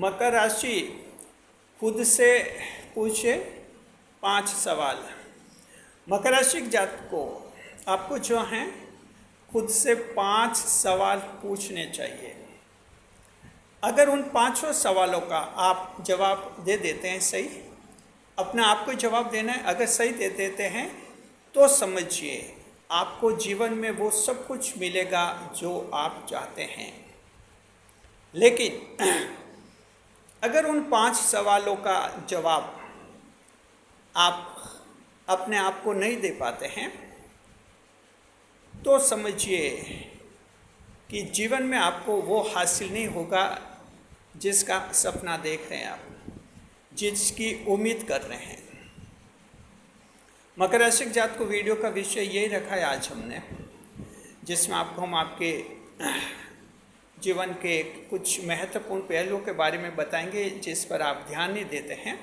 मकर राशि खुद से पूछे 5 सवाल। मकर राशि के जातक को आपको जो हैं खुद से 5 सवाल पूछने चाहिए। अगर उन 5 सवालों का आप जवाब दे देते हैं सही, अपने आप को जवाब देना है, अगर सही दे देते हैं तो समझिए आपको जीवन में वो सब कुछ मिलेगा जो आप चाहते हैं। लेकिन अगर उन 5 सवालों का जवाब आप अपने आप को नहीं दे पाते हैं तो समझिए कि जीवन में आपको वो हासिल नहीं होगा जिसका सपना देख रहे हैं आप, जिसकी उम्मीद कर रहे हैं। मकर राशि के जातक को वीडियो का विषय यही रखा है आज हमने, जिसमें हम आपके जीवन के कुछ महत्वपूर्ण पहलुओं के बारे में बताएंगे जिस पर आप ध्यान नहीं देते हैं,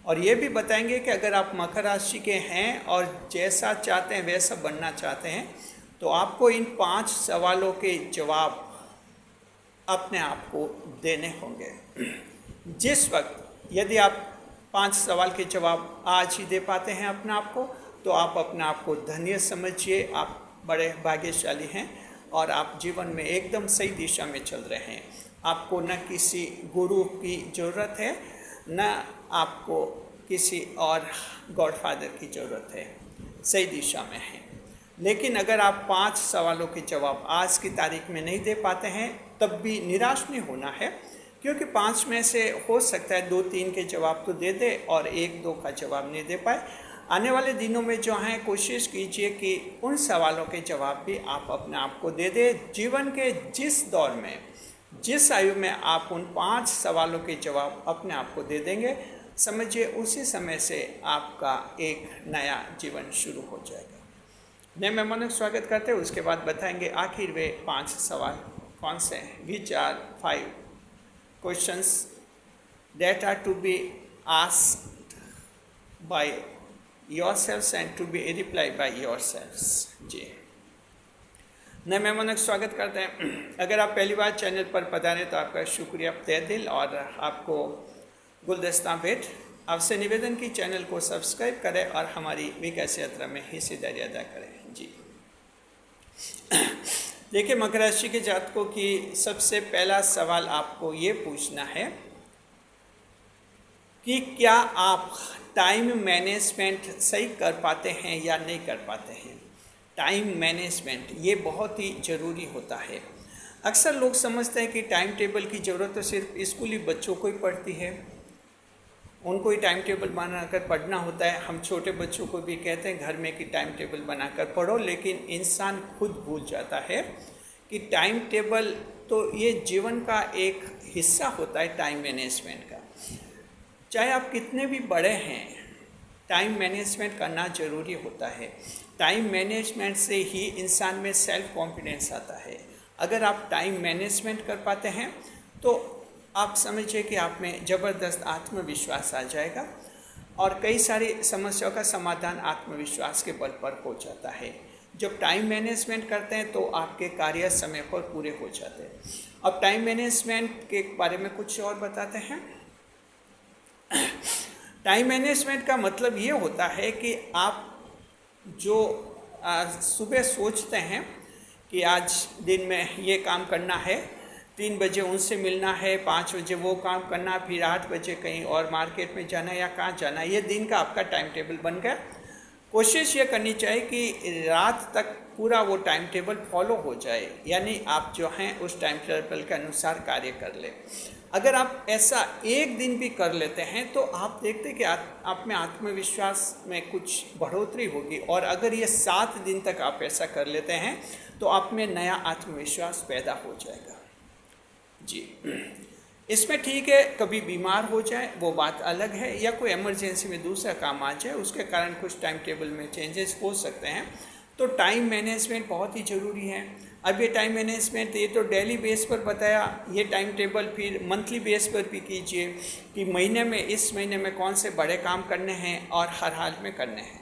और ये भी बताएंगे कि अगर आप मकर राशि के हैं और जैसा चाहते हैं वैसा बनना चाहते हैं तो आपको इन 5 सवालों के जवाब अपने आप को देने होंगे। जिस वक्त यदि आप 5 सवाल के जवाब आज ही दे पाते हैं अपने आप को, तो आप अपने आप को धन्य समझिए, आप बड़े भाग्यशाली हैं और आप जीवन में एकदम सही दिशा में चल रहे हैं। आपको न किसी गुरु की ज़रूरत है, न आपको किसी और गॉडफादर की ज़रूरत है, सही दिशा में है। लेकिन अगर आप 5 सवालों के जवाब आज की तारीख में नहीं दे पाते हैं तब भी निराश नहीं होना है, क्योंकि 5 में से हो सकता है 2-3 के जवाब तो दे दे और 1-2 का जवाब नहीं दे पाए। आने वाले दिनों में जो हैं कोशिश कीजिए कि उन सवालों के जवाब भी आप अपने आप को दे दें। जीवन के जिस दौर में, जिस आयु में आप उन 5 सवालों के जवाब अपने आप को दे देंगे, समझिए उसी समय से आपका एक नया जीवन शुरू हो जाएगा। नए मेहमानों का स्वागत करते हैं, उसके बाद बताएंगे आखिर वे 5 सवाल कौन से हैं। Which are 5 questions that are to be asked by yourselves and to be replied by yourselves। जी, नए मेहमानों का स्वागत करते हैं। अगर आप पहली बार चैनल पर पधारे तो आपका शुक्रिया तहे दिल, और आपको गुलदस्ता भेंट। आपसे निवेदन की चैनल को सब्सक्राइब करें और हमारी विकास यात्रा में हिस्सेदारी अदा करें। जी, देखिए मकर राशि के जातकों की सबसे पहला सवाल आपको ये पूछना है कि क्या आप टाइम मैनेजमेंट सही कर पाते हैं या नहीं कर पाते हैं। टाइम मैनेजमेंट ये बहुत ही ज़रूरी होता है। अक्सर लोग समझते हैं कि टाइम टेबल की ज़रूरत तो सिर्फ स्कूली बच्चों को ही पड़ती है, उनको ही टाइम टेबल बनाकर पढ़ना होता है। हम छोटे बच्चों को भी कहते हैं घर में कि टाइम टेबल बनाकर पढ़ो, लेकिन इंसान खुद भूल जाता है कि टाइम टेबल तो ये जीवन का एक हिस्सा होता है। टाइम मैनेजमेंट का, चाहे आप कितने भी बड़े हैं, टाइम मैनेजमेंट करना ज़रूरी होता है। टाइम मैनेजमेंट से ही इंसान में सेल्फ कॉन्फिडेंस आता है। अगर आप टाइम मैनेजमेंट कर पाते हैं तो आप समझिए कि आप में ज़बरदस्त आत्मविश्वास आ जाएगा और कई सारी समस्याओं का समाधान आत्मविश्वास के बल पर हो जाता है। जब टाइम मैनेजमेंट करते हैं तो आपके कार्य समय पर पूरे हो जाते हैं। अब टाइम मैनेजमेंट के बारे में कुछ और बताते हैं। टाइम मैनेजमेंट का मतलब ये होता है कि आप जो सुबह सोचते हैं कि आज दिन में ये काम करना है, 3 बजे उनसे मिलना है, 5 बजे वो काम करना, फिर 8 बजे कहीं और मार्केट में जाना या कहाँ जाना, ये दिन का आपका टाइम टेबल बन गया। कोशिश ये करनी चाहिए कि रात तक पूरा वो टाइम टेबल फॉलो हो जाए, यानी आप जो हैं उस टाइम टेबल के अनुसार कार्य कर लें। अगर आप ऐसा एक दिन भी कर लेते हैं तो आप देखते हैं कि आप में आत्मविश्वास में कुछ बढ़ोतरी होगी, और अगर ये 7 दिन तक आप ऐसा कर लेते हैं तो आप में नया आत्मविश्वास पैदा हो जाएगा। जी, इसमें ठीक है कभी बीमार हो जाए वो बात अलग है, या कोई इमरजेंसी में दूसरा काम आ जाए, उसके कारण कुछ टाइम टेबल में चेंजेस हो सकते हैं। तो टाइम मैनेजमेंट बहुत ही ज़रूरी है। अब ये टाइम मैनेजमेंट ये तो डेली बेस पर बताया, ये टाइम टेबल फिर मंथली बेस पर भी कीजिए कि महीने में, इस महीने में कौन से बड़े काम करने हैं और हर हाल में करने हैं।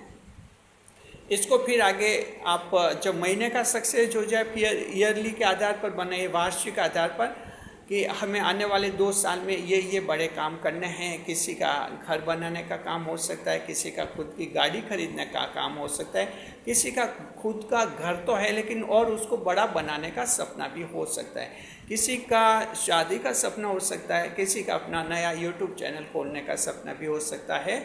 इसको फिर आगे आप जब महीने का सक्सेस हो जाए फिर ईयरली के आधार पर बनाइए, वार्षिक आधार पर कि हमें आने वाले 2 साल में ये बड़े काम करने हैं। किसी का घर बनाने का काम हो सकता है, किसी का खुद की गाड़ी खरीदने का काम हो सकता है, किसी का खुद का घर तो है लेकिन और उसको बड़ा बनाने का सपना भी हो सकता है, किसी का शादी का सपना हो सकता है, किसी का अपना नया यूट्यूब चैनल खोलने का सपना भी हो सकता है,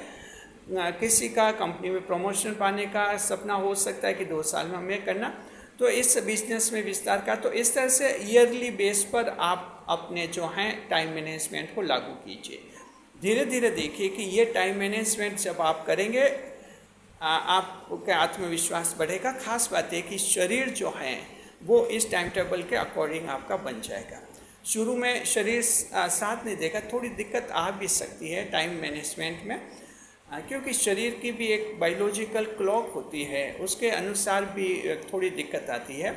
किसी का कंपनी में प्रमोशन पाने का सपना हो सकता है कि 2 साल में हमें करना, तो इस बिजनेस में विस्तार का। तो इस तरह से ईयरली बेस पर आप अपने जो हैं टाइम मैनेजमेंट को लागू कीजिए। धीरे धीरे देखिए कि ये टाइम मैनेजमेंट जब आप करेंगे आपका आत्मविश्वास बढ़ेगा। खास बात है कि शरीर जो है वो इस टाइम टेबल के अकॉर्डिंग आपका बन जाएगा। शुरू में शरीर साथ नहीं देगा, थोड़ी दिक्कत आ भी सकती है टाइम मैनेजमेंट में, क्योंकि शरीर की भी एक बायोलॉजिकल क्लॉक होती है, उसके अनुसार भी थोड़ी दिक्कत आती है।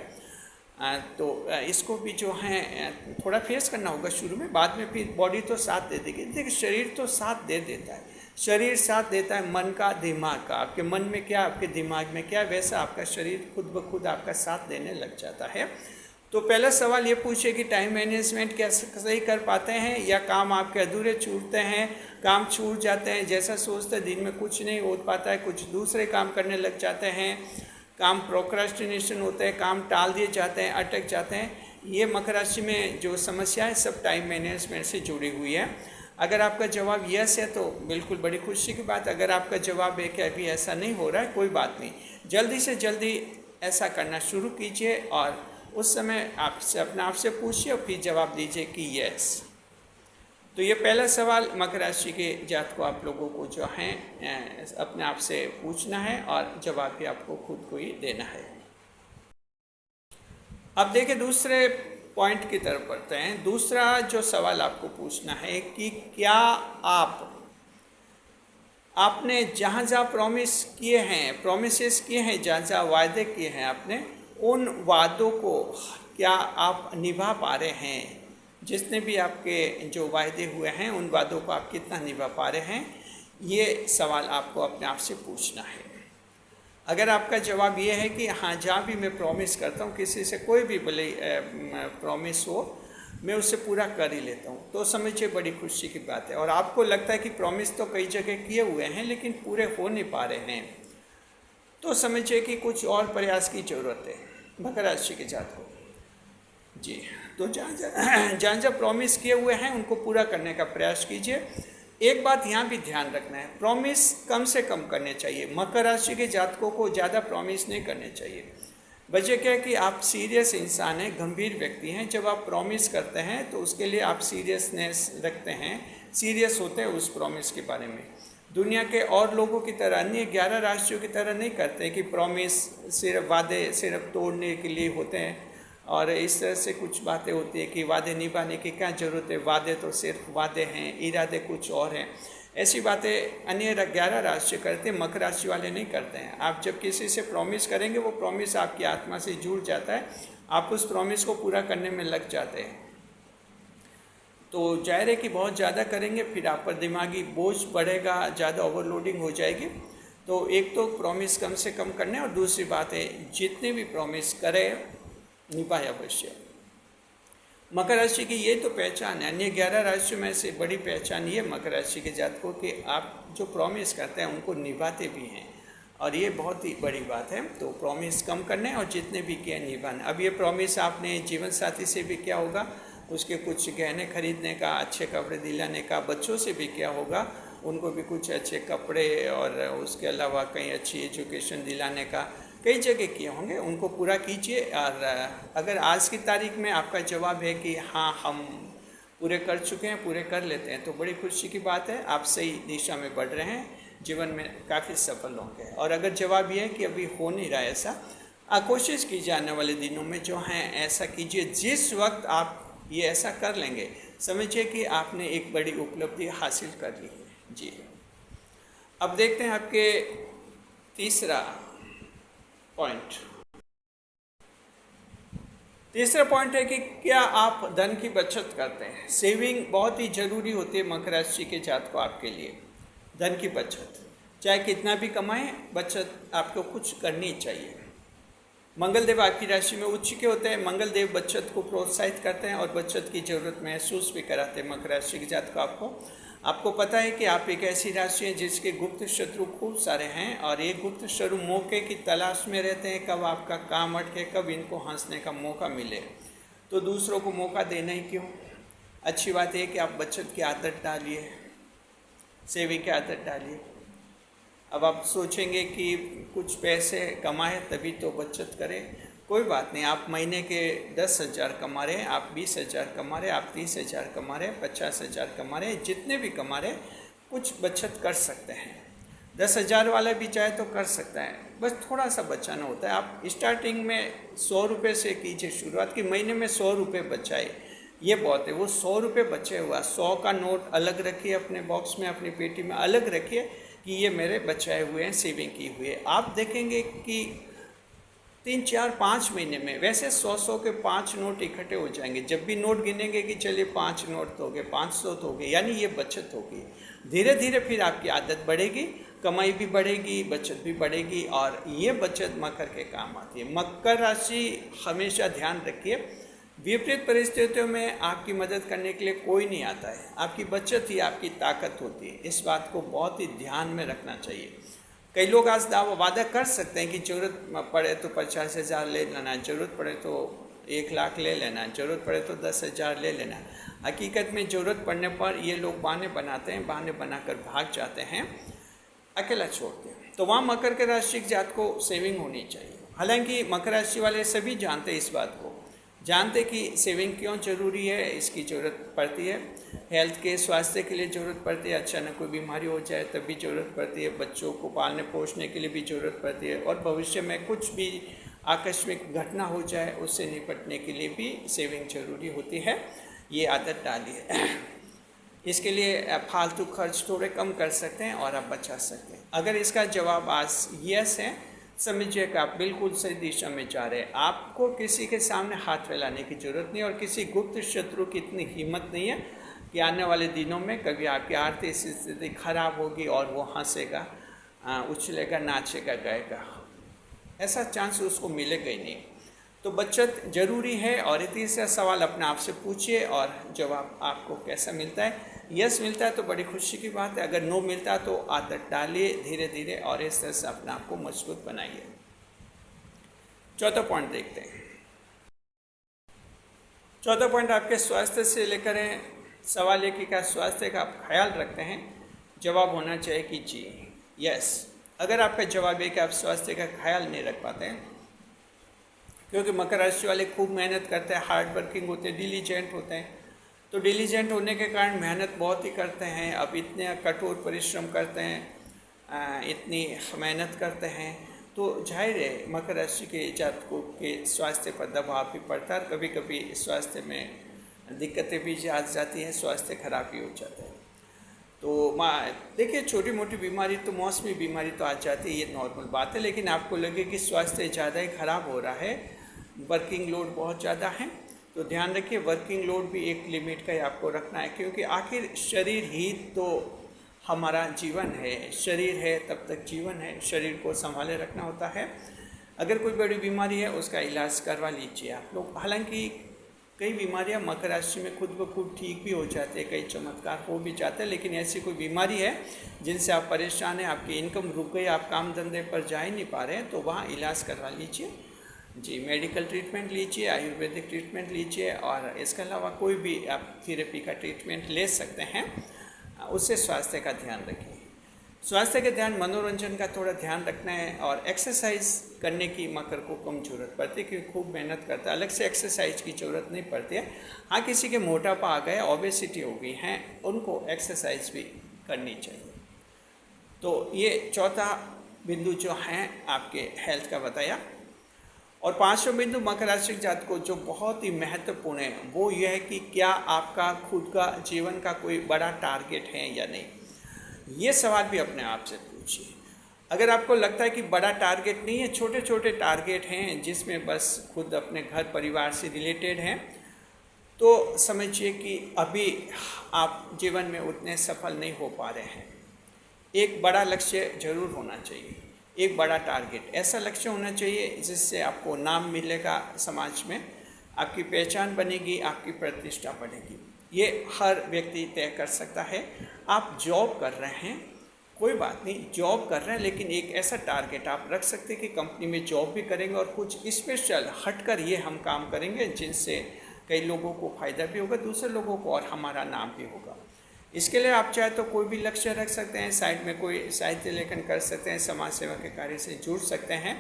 तो इसको भी जो है थोड़ा फेस करना होगा शुरू में, बाद में फिर बॉडी तो साथ दे देगी। देखिए शरीर तो साथ दे देता है, शरीर साथ देता है मन का, दिमाग का। आपके मन में क्या, आपके दिमाग में क्या, वैसा आपका शरीर खुद ब खुद आपका साथ देने लग जाता है। तो पहला सवाल ये पूछे कि टाइम मैनेजमेंट कैसे सही कर पाते हैं, या काम आपके अधूरे छूटते हैं, काम छूट जाते हैं, जैसा सोचते हैं दिन में कुछ नहीं हो पाता है, कुछ दूसरे काम करने लग जाते हैं, काम प्रोक्रास्टिनेशन होते हैं, काम टाल दिए जाते हैं, अटक जाते हैं। ये मकर राशि में जो समस्या है सब टाइम मैनेजमेंट से जुड़ी हुई है। अगर आपका जवाब यस है तो बिल्कुल बड़ी खुशी की बात। अगर आपका जवाब है कि अभी ऐसा नहीं हो रहा है, कोई बात नहीं, जल्दी से जल्दी ऐसा करना शुरू कीजिए और उस समय आपसे अपने आप से पूछिए और फिर जवाब दीजिए कि यस। तो ये पहला सवाल मकर राशि के जातकों आप लोगों को जो है अपने आप से पूछना है और जवाब भी आपको खुद को ही देना है। अब देखिए दूसरे पॉइंट की तरफ बढ़ते हैं। दूसरा जो सवाल आपको पूछना है कि क्या आपने जहाँ जहाँ प्रोमिसेस किए हैं, जहाँ जहाँ वायदे किए हैं आपने, उन वादों को क्या आप निभा पा रहे हैं? जितने भी आपके जो वायदे हुए हैं उन वादों को आप कितना निभा पा रहे हैं, ये सवाल आपको अपने आप से पूछना है। अगर आपका जवाब ये है कि हाँ, जहाँ भी मैं प्रॉमिस करता हूँ किसी से, कोई भी भले प्रॉमिस हो, मैं उसे पूरा कर ही लेता हूँ, तो समझिए बड़ी खुशी की बात है। और आपको लगता है कि प्रॉमिस तो कई जगह किए हुए हैं लेकिन पूरे हो नहीं पा रहे हैं, तो समझिए कि कुछ और प्रयास की ज़रूरत है मकर राशि के जातकों जी। तो जहाँ प्रॉमिस किए हुए हैं उनको पूरा करने का प्रयास कीजिए। एक बात यहाँ भी ध्यान रखना है, प्रॉमिस कम से कम करने चाहिए। मकर राशि के जातकों को ज़्यादा प्रॉमिस नहीं करने चाहिए। वजह क्या है कि आप सीरियस इंसान हैं, गंभीर व्यक्ति हैं। जब आप प्रॉमिस करते हैं तो उसके लिए आप सीरियसनेस रखते हैं, सीरियस होते हैं उस प्रॉमिस के बारे में। दुनिया के और लोगों की तरह, अन्य 11 राशियों की तरह नहीं करते कि प्रॉमिस सिर्फ वादे सिर्फ तोड़ने के लिए होते हैं और इस तरह से कुछ बातें होती है कि वादे निभाने की क्या ज़रूरत है, वादे तो सिर्फ वादे हैं, इरादे कुछ और हैं। ऐसी बातें अन्य 11 राशि करते, मकर राशि वाले नहीं करते हैं। आप जब किसी से प्रॉमिस करेंगे वो प्रॉमिस आपकी आत्मा से जुड़ जाता है, आप उस प्रॉमिस को पूरा करने में लग जाते हैं। तो जाहिर है कि बहुत ज़्यादा करेंगे फिर आप पर दिमागी बोझ बढ़ेगा, ज़्यादा ओवरलोडिंग हो जाएगी। तो एक तो प्रॉमिस कम से कम करने, और दूसरी बात है जितने भी प्रॉमिस करें निभाए अवश्य। मकर राशि की ये तो पहचान है। अन्य 11 राशियों में से बड़ी पहचान ये मकर राशि के जातकों कि आप जो प्रॉमिस करते हैं उनको निभाते भी हैं, और ये बहुत ही बड़ी बात है। तो प्रॉमिस कम करने और जितने भी किए निभाने। अब ये प्रॉमिस आपने जीवन साथी से भी किया होगा, उसके कुछ गहने खरीदने का, अच्छे कपड़े दिलाने का, बच्चों से भी किया होगा, उनको भी कुछ अच्छे कपड़े और उसके अलावा कहीं अच्छी एजुकेशन दिलाने का कई जगह किए होंगे, उनको पूरा कीजिए। और अगर आज की तारीख में आपका जवाब है कि हाँ हम पूरे कर चुके हैं, पूरे कर लेते हैं, तो बड़ी खुशी की बात है, आप सही दिशा में बढ़ रहे हैं, जीवन में काफ़ी सफल होंगे। और अगर जवाब ये है कि अभी हो नहीं रहा है ऐसा, कोशिश कीजिए आने वाले दिनों में जो हैं ऐसा कीजिए। जिस वक्त आप ये ऐसा कर लेंगे समझिए कि आपने एक बड़ी उपलब्धि हासिल कर ली है जी। अब देखते हैं आपके तीसरा पॉइंट है कि क्या आप धन की बचत करते हैं। सेविंग बहुत ही ज़रूरी होती है मकर राशि के जातकों आपके लिए। धन की बचत, चाहे कितना भी कमाएं, बचत आपको कुछ करनी चाहिए। मंगल देव आपकी राशि में उच्च के होते हैं। मंगल देव बचत को प्रोत्साहित करते हैं और बचत की जरूरत महसूस भी कराते हैं मकर राशि के जातकों को। आपको पता है कि आप एक ऐसी राशि है जिसके गुप्त शत्रु खूब सारे हैं और ये गुप्त शत्रु मौके की तलाश में रहते हैं, कब आपका काम अटके, कब इनको हंसने का मौका मिले। तो दूसरों को मौका देना ही क्यों। अच्छी बात है कि आप बचत की आदत डालिए, सेविंग की आदत डालिए। अब आप सोचेंगे कि कुछ पैसे कमाए तभी तो बचत करें, कोई बात नहीं। आप महीने के 10,000 कमा रहे हैं, आप 20,000 कमा रहे हैं, आप 30,000 कमा रहे हैं, 50,000 कमा रहे हैं, जितने भी कमा रहे हैं कुछ बचत कर सकते हैं। 10,000 वाला भी चाहे तो कर सकता है, बस थोड़ा सा बचाना होता है। आप स्टार्टिंग में 100 रुपये से कीजिए शुरुआत, की महीने में 100 रुपये बचाए, ये बहुत है। वो 100 रुपये बचे हुआ 100 का नोट अलग रखिए अपने बॉक्स में, अपनी पेटी में अलग रखिए कि ये मेरे बचाए हुए हैं, सेविंग की हुई है। आप देखेंगे कि 3, 4, 5 महीने में वैसे 100 के 5 नोट इकट्ठे हो जाएंगे। जब भी नोट गिनेंगे कि चलिए 5 नोट तो हो गए, 500 तो हो गए, यानी ये बचत होगी। धीरे धीरे फिर आपकी आदत बढ़ेगी, कमाई भी बढ़ेगी, बचत भी बढ़ेगी और ये बचत मकर के काम आती है। मकर राशि हमेशा ध्यान रखिए, विपरीत परिस्थितियों में आपकी मदद करने के लिए कोई नहीं आता है। आपकी बचत ही आपकी ताकत होती है, इस बात को बहुत ही ध्यान में रखना चाहिए। कई लोग आज वादा कर सकते हैं कि जरूरत पड़े तो 50,000 ले लेना, ज़रूरत पड़े तो 1 लाख ले लेना, ज़रूरत पड़े तो 10,000 ले लेना। हकीकत में ज़रूरत पड़ने पर ये लोग बहाने बनाते हैं, बहाने बनाकर भाग जाते हैं, अकेला छोड़ते हैं। तो वहाँ मकर के राशि के जात को सेविंग होनी चाहिए। हालांकि मकर राशि वाले सभी जानते हैं, इस बात को जानते कि सेविंग क्यों जरूरी है, इसकी ज़रूरत पड़ती है। हेल्थ के स्वास्थ्य के लिए ज़रूरत पड़ती है, अचानक कोई बीमारी हो जाए तब भी ज़रूरत पड़ती है, बच्चों को पालने पोषने के लिए भी ज़रूरत पड़ती है और भविष्य में कुछ भी आकस्मिक घटना हो जाए उससे निपटने के लिए भी सेविंग जरूरी होती है। ये आदत डालिए। इसके लिए फालतू खर्च थोड़े कम कर सकते हैं और आप बचा सकते हैं। अगर इसका जवाब आज यस है, समझिए कि आप बिल्कुल सही दिशा में जा रहे हैं। आपको किसी के सामने हाथ फैलाने की जरूरत नहीं और किसी गुप्त शत्रु की इतनी हिम्मत नहीं है कि आने वाले दिनों में कभी आपकी आर्थिक स्थिति खराब होगी और वो हंसेगा, उछलेगा, नाचेगा, गाएगा, ऐसा चांस उसको मिलेगा ही नहीं। तो बचत जरूरी है और तीसरा सवाल अपने आप से पूछिए और जवाब आपको कैसा मिलता है। यस मिलता है तो बड़ी खुशी की बात है, अगर नो मिलता है तो आदत डालिए धीरे धीरे और इस तरह से अपने आप को मजबूत बनाइए। चौथा पॉइंट देखते हैं। चौथा पॉइंट आपके स्वास्थ्य से लेकर है। सवाल ये कि क्या स्वास्थ्य का आप ख्याल रखते हैं। जवाब होना चाहिए कि जी, यस। अगर आपका जवाब है कि आप स्वास्थ्य का ख्याल नहीं रख पाते हैं, क्योंकि मकर राशि वाले खूब मेहनत करते हैं, हार्ड वर्किंग होते हैं, डिलीजेंट होते हैं, तो डिलीजेंट होने के कारण मेहनत बहुत ही करते हैं। अब इतने कठोर परिश्रम करते हैं, इतनी मेहनत करते हैं, तो जाहिर है मकर राशि के जातकों के स्वास्थ्य पर दबाव भी पड़ता है। कभी कभी स्वास्थ्य में दिक्कतें भी आ जाती हैं, स्वास्थ्य खराब भी हो जाता है। तो देखिए, छोटी मोटी बीमारी तो, मौसमी बीमारी तो आ जाती है, ये नॉर्मल बात है। लेकिन आपको लगे कि स्वास्थ्य ज़्यादा ही खराब हो रहा है, वर्किंग लोड बहुत ज़्यादा है, तो ध्यान रखिए वर्किंग लोड भी एक लिमिट का ही आपको रखना है, क्योंकि आखिर शरीर ही तो हमारा जीवन है। शरीर है तब तक जीवन है, शरीर को संभाले रखना होता है। अगर कोई बड़ी बीमारी है उसका इलाज करवा लीजिए आप लोग। हालांकि कई बीमारियां मकर राशि में खुद ब खुद ठीक भी हो जाते हैं, कई चमत्कार हो भी जाते हैं। लेकिन ऐसी कोई बीमारी है जिनसे आप परेशान हैं, आपकी इनकम रुक गई, आप काम धंधे पर जा ही नहीं पा रहे हैं, तो वहाँ इलाज करवा लीजिए जी। मेडिकल ट्रीटमेंट लीजिए, आयुर्वेदिक ट्रीटमेंट लीजिए और इसके अलावा कोई भी आप थेरेपी का ट्रीटमेंट ले सकते हैं। उससे स्वास्थ्य का ध्यान रखिए। स्वास्थ्य का ध्यान, मनोरंजन का थोड़ा ध्यान रखना है और एक्सरसाइज करने की मकर को कम जरूरत पड़ती है, क्योंकि खूब मेहनत करता है, अलग से एक्सरसाइज की ज़रूरत नहीं पड़ती है। हाँ, किसी के मोटापा आ गया, ओबेसिटी हो गई है, उनको एक्सरसाइज भी करनी चाहिए। तो ये चौथा बिंदु जो है आपके हेल्थ का बताया। और पांचवा बिंदु मकर राशि के जातकों जो बहुत ही महत्वपूर्ण है, वो यह है कि क्या आपका खुद का जीवन का कोई बड़ा टारगेट है या नहीं। ये सवाल भी अपने आप से पूछिए। अगर आपको लगता है कि बड़ा टारगेट नहीं है, छोटे छोटे टारगेट हैं जिसमें बस खुद अपने घर परिवार से रिलेटेड हैं, तो समझिए कि अभी आप जीवन में उतने सफल नहीं हो पा रहे हैं। एक बड़ा लक्ष्य जरूर होना चाहिए, एक बड़ा टारगेट, ऐसा लक्ष्य होना चाहिए जिससे आपको नाम मिलेगा समाज में, आपकी पहचान बनेगी, आपकी प्रतिष्ठा बढ़ेगी। ये हर व्यक्ति तय कर सकता है। आप जॉब कर रहे हैं, कोई बात नहीं, जॉब कर रहे हैं, लेकिन एक ऐसा टारगेट आप रख सकते हैं कि कंपनी में जॉब भी करेंगे और कुछ स्पेशल हटकर ये हम काम करेंगे जिनसे कई लोगों को फ़ायदा भी होगा, दूसरे लोगों को, और हमारा नाम भी होगा। इसके लिए आप चाहे तो कोई भी लक्ष्य रख सकते हैं, साइड में कोई साहित्य लेखन कर सकते हैं, समाज सेवा के कार्य से जुड़ सकते हैं,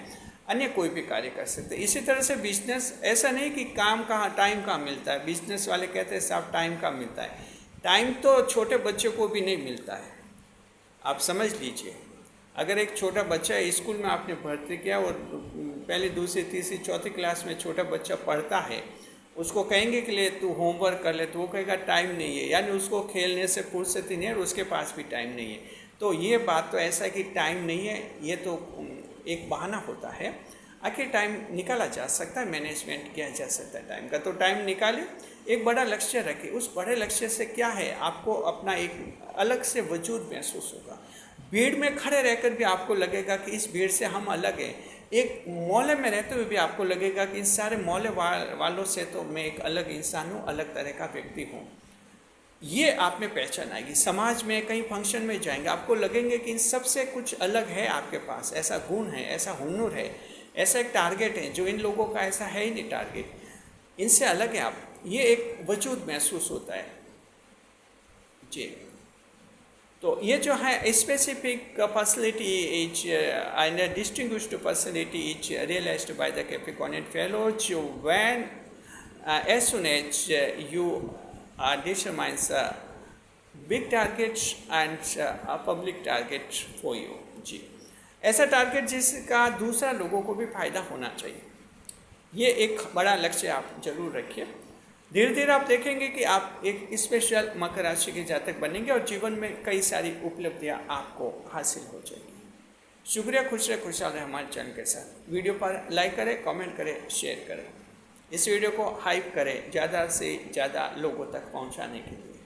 अन्य कोई भी कार्य कर सकते हैं। इसी तरह से बिजनेस, ऐसा नहीं कि काम कहाँ, टाइम कहाँ मिलता है। बिजनेस वाले कहते हैं साहब टाइम कहाँ मिलता है। टाइम तो छोटे बच्चों को भी नहीं मिलता है, आप समझ लीजिए। अगर एक छोटा बच्चा है, स्कूल में आपने भर्ती किया और पहली, दूसरी, तीसरी, चौथी क्लास में छोटा बच्चा पढ़ता है, उसको कहेंगे कि ले तू होमवर्क कर ले, तो वो कहेगा टाइम नहीं है, यानी उसको खेलने से फुर्सत ही नहीं है और उसके पास भी टाइम नहीं है। तो ये बात तो ऐसा है कि टाइम नहीं है, ये तो एक बहाना होता है। आखिर टाइम निकाला जा सकता है, मैनेजमेंट किया जा सकता है टाइम का। तो टाइम निकाले, एक बड़ा लक्ष्य रखें। उस बड़े लक्ष्य से क्या है, आपको अपना एक अलग से वजूद महसूस होगा। भीड़ में खड़े रहकर भी आपको लगेगा कि इस भीड़ से हम अलग हैं। एक मोहल्ले में रहते हुए भी आपको लगेगा कि इन सारे मोहल्ले वालों से तो मैं एक अलग इंसान हूँ, अलग तरह का व्यक्ति हूँ। ये आप में पहचान आएगी। समाज में कहीं फंक्शन में जाएंगे, आपको लगेंगे कि इन सबसे कुछ अलग है आपके पास, ऐसा गुण है, ऐसा हुनर है, ऐसा एक टारगेट है जो इन लोगों का ऐसा है ही नहीं टारगेट, इनसे अलग है आप। ये एक वजूद महसूस होता है जी। तो ये जो है specific personality is and distinguished personality is realised by the Capricornian fellows when as soon as you determines big targets and a public target for you जी। ऐसा टारगेट जिसका दूसरा लोगों को भी फायदा होना चाहिए, ये एक बड़ा लक्ष्य आप जरूर रखिए। धीरे धीरे आप देखेंगे कि आप एक स्पेशल मकर राशि के जातक बनेंगे और जीवन में कई सारी उपलब्धियां आपको हासिल हो जाएगी। शुक्रिया, खुश रहे, खुशहाल रहे हमारे चैनल के साथ। वीडियो पर लाइक करें, कमेंट करें, शेयर करें, इस वीडियो को हाइप करें ज़्यादा से ज़्यादा लोगों तक पहुंचाने के लिए।